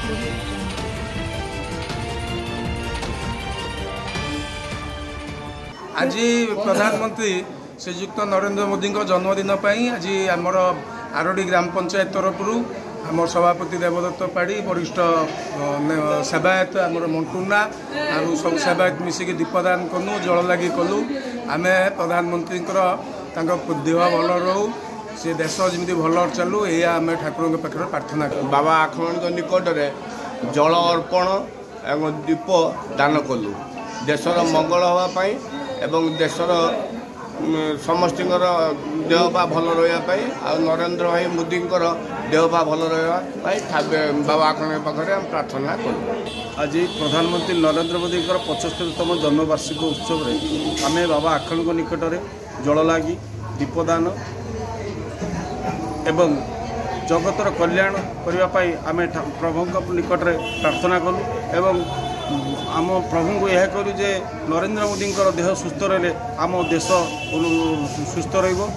आज प्रधानमंत्री श्रीजुक्त नरेंद्र मोदी जन्मदिन आज आमर आरोडी ग्राम पंचायत तरफ आम सभापति देवदत्त पाड़ी वरिष्ठ सेवायत आमर मंटुना आर सब सेवायत मिसिक दीपदान कलु जल लगी कलु आम प्रधानमंत्री देह भल रो से देश जमी भल चलू या आम ठाकुर पाखे प्रार्थना करूँ। बाबा आखंड निकट में जल अर्पण एवं दीप दान कलु देशर मंगल हाँपाई एवं देशर समस्त देहपा भल रही नरेंद्र भाई मोदी देहपा भल रही बाबा आखंड पाखे प्रार्थना करूँ। आज प्रधानमंत्री नरेंद्र मोदी 75तम जन्मवार्षिक उत्सव में आम बाबा आखंड निकट में जल लगी दीपदान एवं जगतर कल्याण करने आम प्रभु निकट में प्रार्थना कलु एवं आम प्रभु को यह करूँ जे नरेंद्र मोदी देह सुस्थ रहे आम देश सुस्थ रहिबो